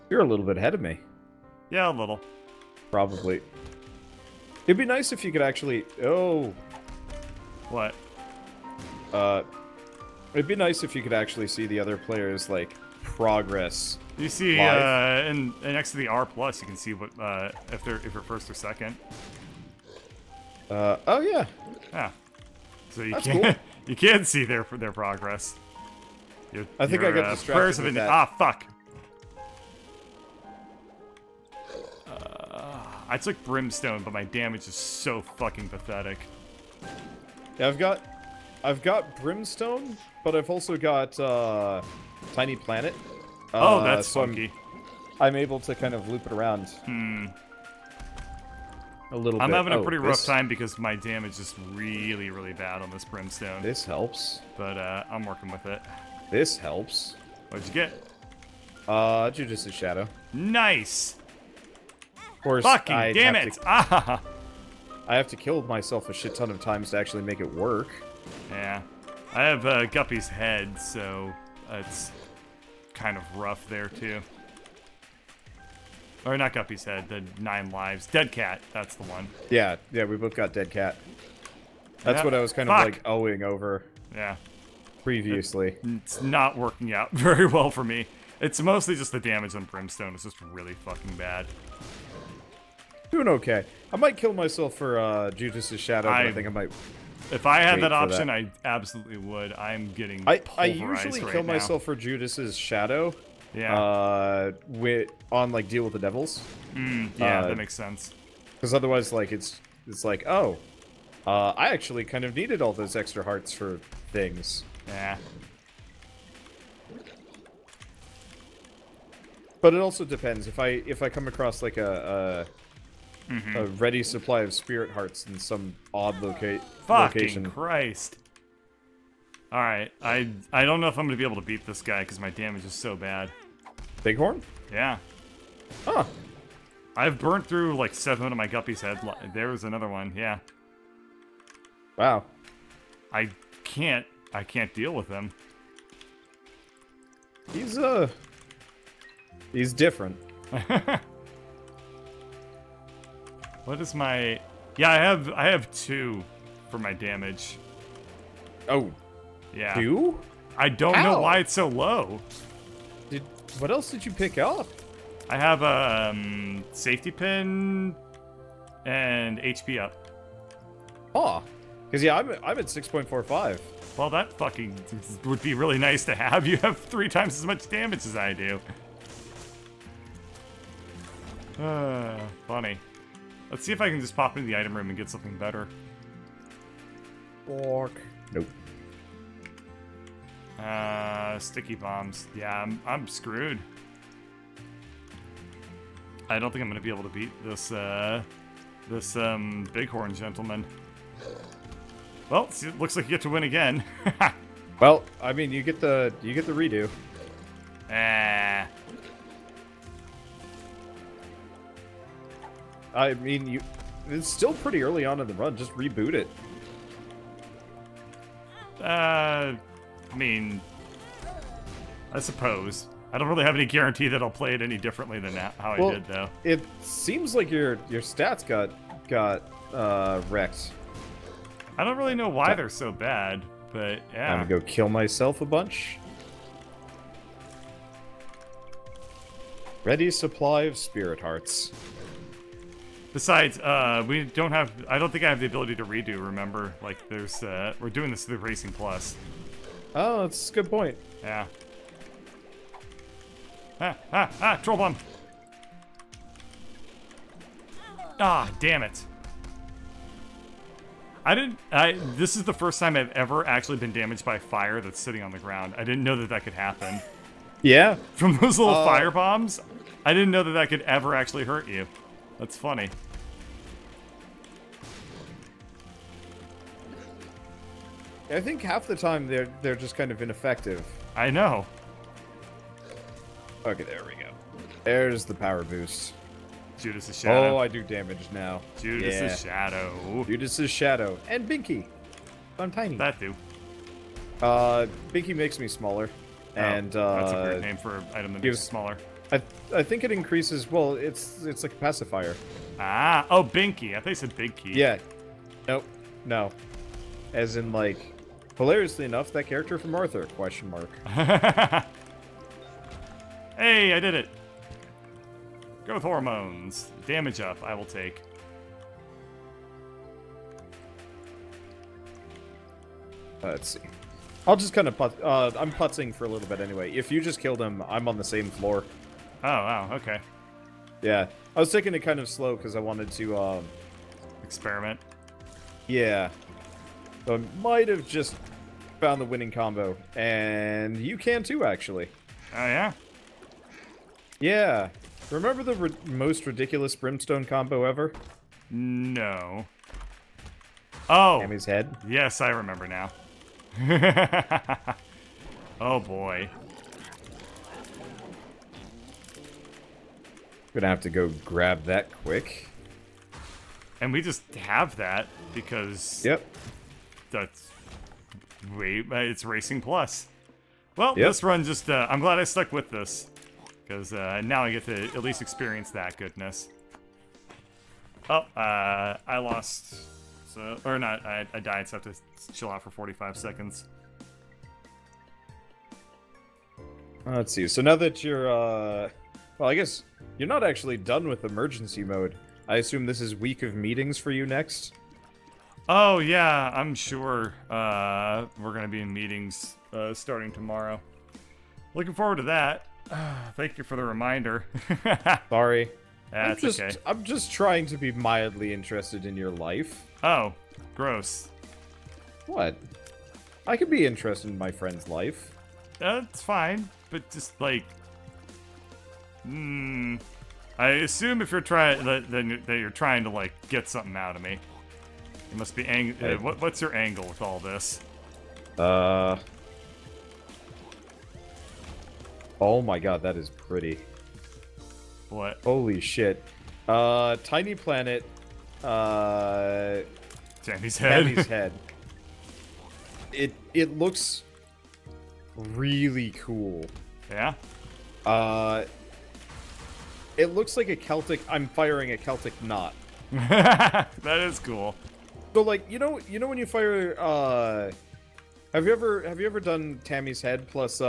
you're a little bit ahead of me. Yeah, a little. Probably. It'd be nice if you could actually. Oh. What? It'd be nice if you could actually see the other players like progress. You see, Live. and next to the R plus, you can see what if you're first or second. Oh yeah. Yeah. So you That's can't cool. you can see their progress. I think I got distracted prayers have with been that. fuck. I took brimstone, but my damage is so fucking pathetic. Yeah, I've got brimstone, but I've also got tiny planet. Oh, that's so funky. I'm able to kind of loop it around. A little bit. I'm having a pretty rough this- time because my damage is really, really bad on this brimstone. This helps. But I'm working with it. This helps. What'd you get? Judicious Shadow. Nice. Of course, Fucking I damn have it! to- Ah! I have to kill myself a shit ton of times to actually make it work. Yeah. I have Guppy's head, so it's kind of rough there, too. Or not Guppy's head, the 9 lives. Dead cat, that's the one. Yeah, we both got dead cat. That's what I was kind of like owing over. Yeah. Previously. It's not working out very well for me. It's mostly just the damage on Brimstone. It's just really fucking bad. Doing okay. I might kill myself for Judas's Shadow, but I think I might. If I had that option, I absolutely would. I'm getting pulverized I usually kill myself for Judas's Shadow. Yeah. On like Deal with the Devils. Yeah, that makes sense. Because otherwise, like it's like, oh, I actually kind of needed all those extra hearts for things. Yeah. But it also depends. If I come across like a ready supply of spirit hearts in some odd location. Fucking Christ. Alright, I don't know if I'm going to be able to beat this guy because my damage is so bad. Bighorn? Yeah. Huh. I've burnt through like 7 of my Guppy's head. There was another one, yeah. Wow. I can't deal with him. He's different. What is my... Yeah, I have 2 for my damage. Oh. Yeah. 2? I don't know why it's so low. What else did you pick up? I have a safety pin and HP up. Oh. Because, yeah, I'm at 6.45. Well, that fucking would be really nice to have. You have 3 times as much damage as I do. Funny. Let's see if I can just pop into the item room and get something better. Fork. Nope. Sticky bombs. Yeah, I'm screwed. I don't think I'm gonna be able to beat this bighorn gentleman. Well, see, it looks like you get to win again. Well, I mean, you get the redo. I mean, it's still pretty early on in the run. Just reboot it. I mean, I suppose. I don't really have any guarantee that I'll play it any differently than how I did, though. It seems like your stats got wrecked. I don't really know why they're so bad, but yeah. I'm gonna go kill myself a bunch. Ready supply of spirit hearts. Besides, we don't have... I don't think I have the ability to redo, remember? Like, there's... we're doing this through Racing Plus. Oh, that's a good point. Yeah. Troll bomb! Ah, damn it. This is the first time I've ever actually been damaged by fire that's sitting on the ground. I didn't know that could happen. Yeah. From those little fire bombs, I didn't know that could ever actually hurt you. That's funny. I think half the time they're just kind of ineffective. I know. Okay, there we go. There's the power boost. Judas's Shadow. Oh, I do damage now. Judas's Shadow. Judas's Shadow. And Binky. I'm tiny. That do. Binky makes me smaller. And that's a weird name for an item that makes you smaller. I think it increases, well, it's like a pacifier. Ah, oh, Binky. I thought you said Big Key. Yeah. Nope. No. As in, like, hilariously enough, that character from Arthur, question mark. Hey, I did it. Growth hormones. Damage up, I will take. Let's see. I'll just kind of I'm putzing for a little bit anyway. If you just killed him, I'm on the same floor. Oh, wow, okay. Yeah. I was taking it kind of slow because I wanted to, experiment. Yeah. So I might have just found the winning combo. And you can too, actually. Oh, yeah? Yeah. Remember the most ridiculous Brimstone combo ever? No. Oh! Tammy's head? Yes, I remember now. Oh, boy. Gonna have to go grab that quick. And we just have that because... Yep. That's... Wait, it's Racing Plus. Well, Yep. this run just, I'm glad I stuck with this. Because now I get to at least experience that goodness. Oh, I lost. So, or not, I died, so I have to chill out for 45 seconds. Let's see. So now that you're, well, I guess you're not actually done with emergency mode. I assume this is week of meetings for you next? Oh, yeah, I'm sure we're going to be in meetings starting tomorrow. Looking forward to that. Thank you for the reminder. Sorry. That's okay. I'm just trying to be mildly interested in your life. Oh, gross. What? I could be interested in my friend's life. That's fine, but just like, I assume if you're trying that you're trying to like get something out of me. You must be what's your angle with all this? Oh my god, that is pretty. What? Holy shit. Tiny planet. Tammy's head. Tammy's head. It looks really cool. Yeah. It looks like a Celtic. I'm firing a Celtic knot. That is cool. So like you know when you fire have you ever done Tammy's head plus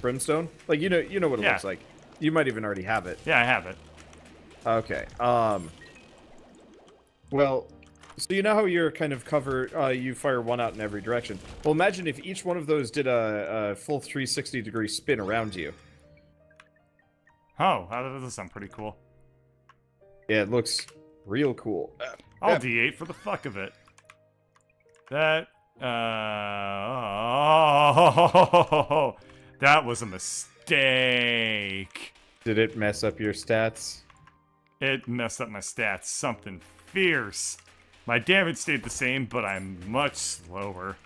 brimstone? Like you know what it looks like. You might even already have it. Yeah, I have it. Okay. Well, so you know how you're kind of you fire one out in every direction. Well, imagine if each one of those did a full 360-degree spin around you. Oh, that does sound pretty cool. Yeah, it looks real cool. I'll D8 for the fuck of it. That, that was a mistake. Did it mess up your stats? It messed up my stats. Something fierce. My damage stayed the same, but I'm much slower.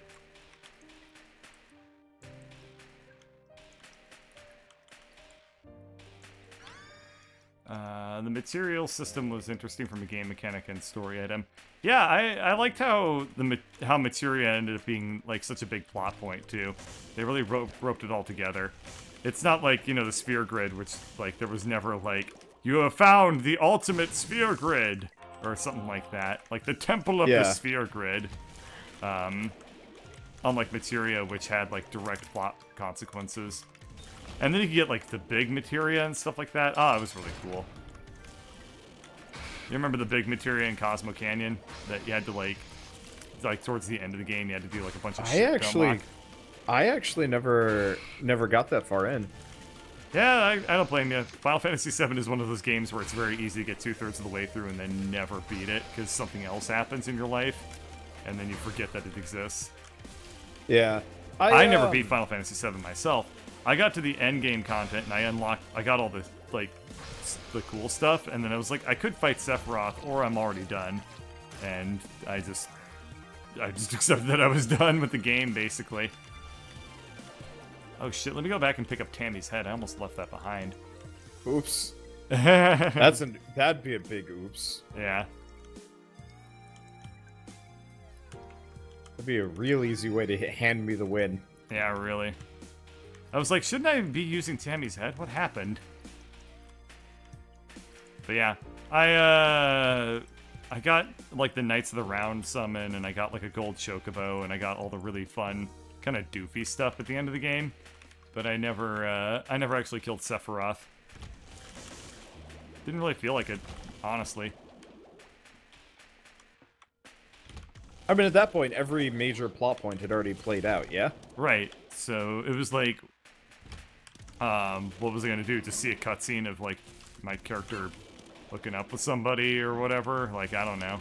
The material system was interesting from a game mechanic and story item. Yeah, I liked how how materia ended up being like such a big plot point too. They really roped it all together. It's not like, you know, the sphere grid, which like there was never like, you have found the ultimate sphere grid or something like that. Like the temple of the sphere grid. Unlike materia, which had like direct plot consequences. And then you could get like the big materia and stuff like that. Oh, it was really cool. You remember the big materia in Cosmo Canyon that you had to like towards the end of the game you had to do like a bunch of shit to unlock? I actually never got that far in. Yeah, I don't blame you. Final Fantasy VII is one of those games where it's very easy to get 2/3 of the way through and then never beat it because something else happens in your life, and then you forget that it exists. Yeah, I never beat Final Fantasy VII myself. I got to the end game content and I got all the like the cool stuff, and then I was like, I could fight Sephiroth or I'm already done, and I just accepted that I was done with the game basically. Oh shit, let me go back and pick up Tammy's head. I almost left that behind. Oops. That'd be a big oops. Yeah. That'd be a real easy way to hand me the win. Yeah, really. I was like, shouldn't I be using Tammy's head? What happened? But yeah, I got like the Knights of the Round summon, and I got like a gold chocobo, and I got all the really fun kind of doofy stuff at the end of the game. But I never actually killed Sephiroth. Didn't really feel like it, honestly. I mean, at that point, every major plot point had already played out, yeah? Right. So it was like, what was I gonna do? Just see a cutscene of like my character hooking up with somebody or whatever? Like, I don't know.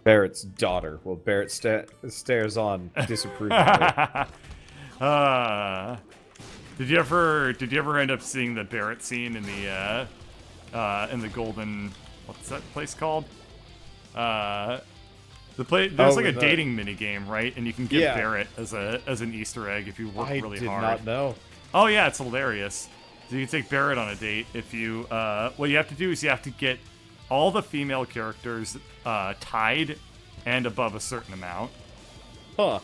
Barrett's daughter. Well, Barrett stares on disapprovingly. Did you ever end up seeing the Barrett scene in the golden, what's that place called? There's like a dating mini game, right? And you can get Barrett as an Easter egg if you work really hard. I did not know. Oh yeah, it's hilarious. So you can take Barrett on a date if you what you have to do is you have to get all the female characters tied and above a certain amount. Huh.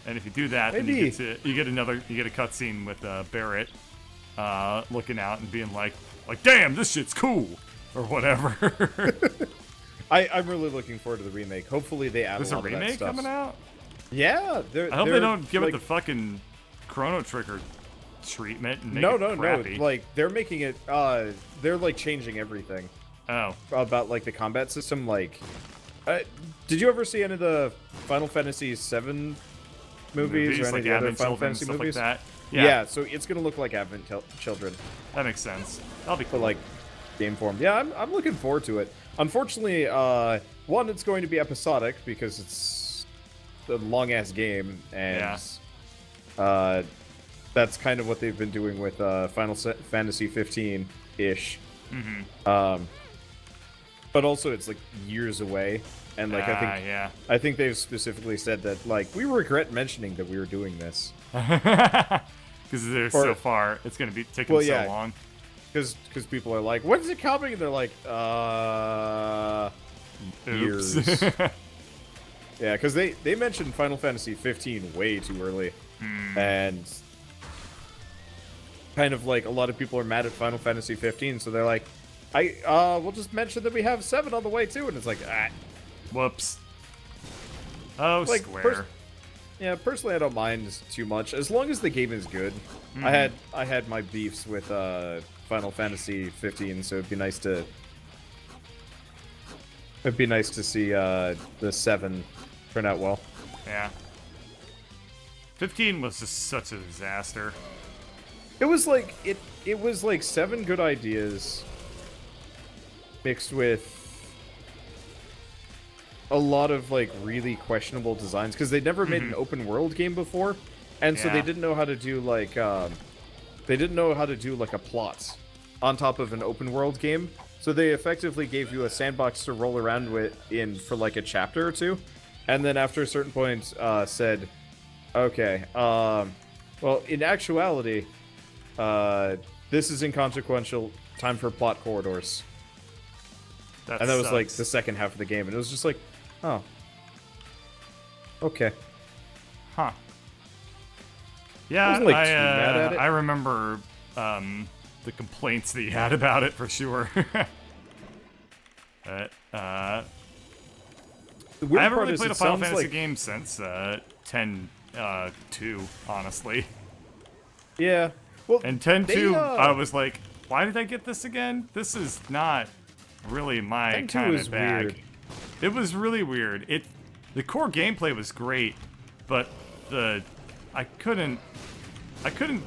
And if you do that, then you get a cutscene with Barrett looking out and being like, damn, this shit's cool, or whatever. I'm really looking forward to the remake. Hopefully they add There's a lot a remake of that stuff. coming out? Yeah. I hope they don't give it the fucking Chrono Trigger treatment and make it crappy. No. Like, they're making it, they're, like, changing everything. Oh. About, like, the combat system. Like, did you ever see any of the Final Fantasy VII movies or any of the other Final Fantasy movies? Like that. Yeah, so it's going to look like Advent Children. That makes sense. That'll be cool. But, like, game form. Yeah, I'm looking forward to it. Unfortunately, one, it's going to be episodic because it's a long-ass game, and that's kind of what they've been doing with Final Fantasy 15-ish. Mm-hmm. But also, it's like years away, and like I think they've specifically said that like we regret mentioning that we were doing this because they're so far. It's going to be taking so long. Because people are like, when's it coming? And they're like, years. Yeah, because they mentioned Final Fantasy 15 way too early, and kind of like a lot of people are mad at Final Fantasy 15, so they're like, we'll just mention that we have 7 on the way too, and it's like, whoops. Oh, like, Square. Personally, I don't mind too much as long as the game is good. I had my beefs with Final Fantasy 15, so it'd be nice to see the 7 turn out well. Yeah. 15 was just such a disaster. It was like it was like 7 good ideas mixed with a lot of like really questionable designs because they'd never made an open world game before, and so they didn't know how to do like a plot on top of an open world game. So they effectively gave you a sandbox to roll around in for like a chapter or two, and then after a certain point said, okay, well, in actuality, this is inconsequential. Time for plot corridors. And that was like the second half of the game, and it was just like, oh, okay, huh? Yeah, I wasn't, like, too mad at it. I remember the complaints that you had about it for sure. I haven't really played a Final Fantasy game since 10-2, honestly. Yeah. Well, and 10-2, I was like, why did I get this again? This is not really my kind of bag. Weird. It was really weird. The core gameplay was great, but I couldn't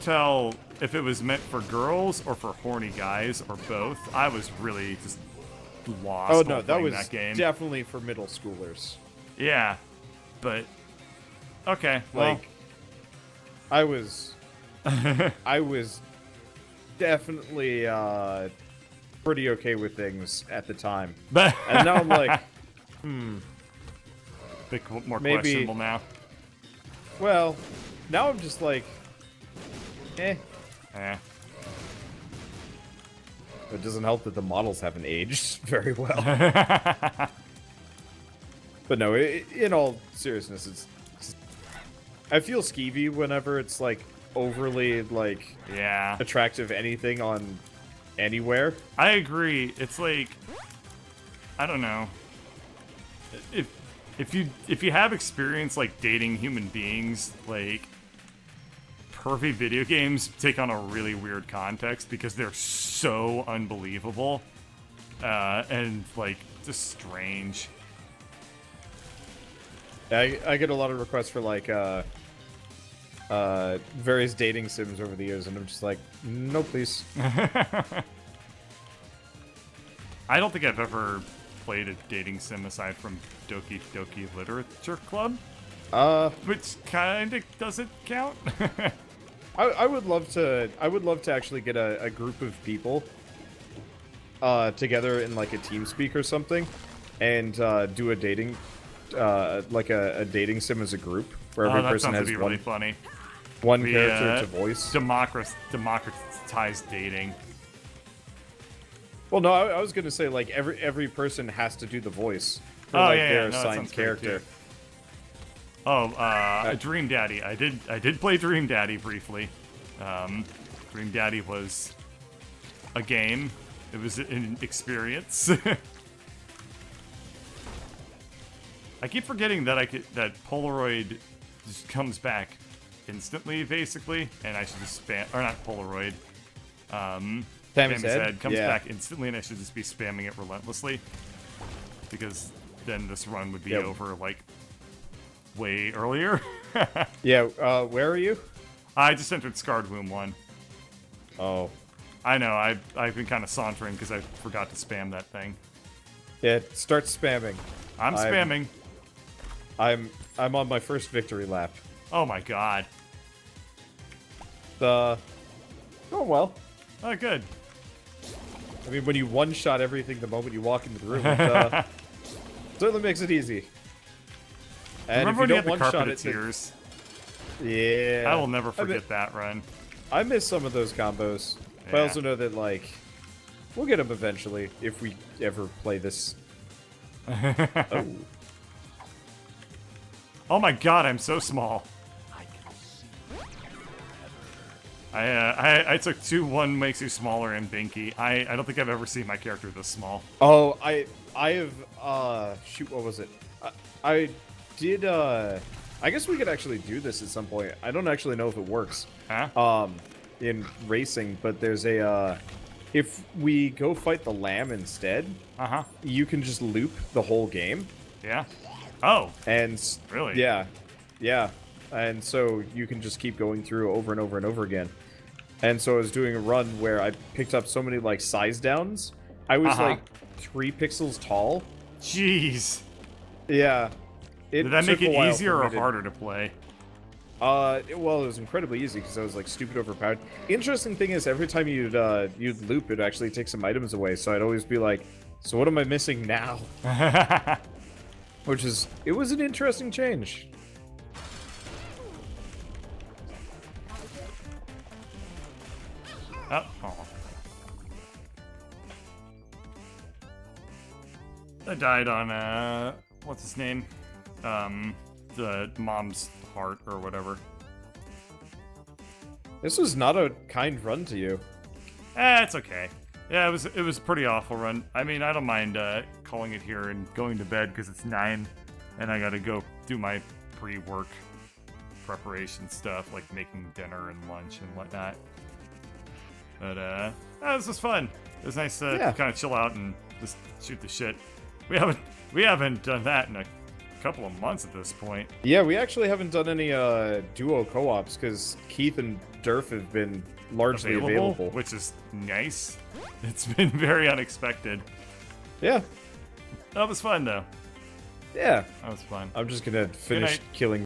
tell if it was meant for girls or for horny guys or both. I was really just lost. Oh no, that was that game. Definitely for middle schoolers. Yeah, but okay. Well, like, I was definitely pretty okay with things at the time, and now I'm like, bit more maybe, questionable now. Well, now I'm just like, eh. It doesn't help that the models haven't aged very well. But no, in all seriousness, it's I feel skeevy whenever it's like overly like attractive anything on anywhere. I agree. It's like, I don't know. If you have experience like dating human beings, like pervy video games take on a really weird context because they're so unbelievable and like just strange. I get a lot of requests for like various dating sims over the years, and I'm just like, no, please. I don't think I've ever played a dating sim aside from Doki Doki Literature Club, which kind of doesn't count. I would love to actually get a group of people together in like a TeamSpeak or something, and do a dating like a dating sim as a group where every person has really funny. One character to voice. Democratized dating. Well, no, I was gonna say like every person has to do the voice for Oh, like yeah, their no, that assigned sounds great, character. too. Oh, Dream Daddy. I did play Dream Daddy briefly. Dream Daddy was a game. It was an experience. I keep forgetting that that Polaroid just comes back instantly, basically, and I should just spam, or not Polaroid. Sammy's Head comes yeah. back instantly, and I should just be spamming it relentlessly, because then this run would be over like way earlier. Yeah. Where are you? I just entered Scarred Womb 1. Oh. I know. I've been kind of sauntering because I forgot to spam that thing. Yeah. Start spamming. I'm spamming. I'm on my first victory lap. Oh my god. Oh well. Oh, good. I mean, when you one-shot everything the moment you walk into the room, it certainly makes it easy. And Remember if you when you don't had the one-shot carpet it, of tears? yeah. I will never forget that run. I miss some of those combos. But I also know that, like, we'll get them eventually if we ever play this. Oh. Oh my god, I'm so small. I took 2-1 makes you smaller and Binky. I don't think I've ever seen my character this small. Oh, I have, shoot, what was it? I did, I guess we could actually do this at some point. I don't actually know if it works. Huh? In racing, but there's a, if we go fight the lamb instead, Uh-huh. you can just loop the whole game. Yeah? Oh. And Really? Yeah. Yeah. And so you can just keep going through over and over and over again. And so I was doing a run where I picked up so many, like, size downs. I was, like, 3 pixels tall. Jeez. Yeah. Did that make it easier or harder to play? Well, it was incredibly easy because I was, like, stupid overpowered. Interesting thing is, every time you'd loop, it'd actually take some items away. So I'd always be like, so what am I missing now? It was an interesting change. Oh. I died on, what's his name? The mom's heart or whatever. This was not a kind run to you. It's okay. Yeah, it was a pretty awful run. I mean, I don't mind calling it here and going to bed because it's 9, and I gotta go do my pre-work preparation stuff, like making dinner and lunch and whatnot. But this was fun. It was nice to kind of chill out and just shoot the shit. We haven't done that in a couple of months at this point. Yeah, we actually haven't done any duo co-ops because Keith and Durf have been largely available, which is nice. It's been very unexpected. Yeah. That was fun though. Yeah. That was fun. I'm just gonna finish killing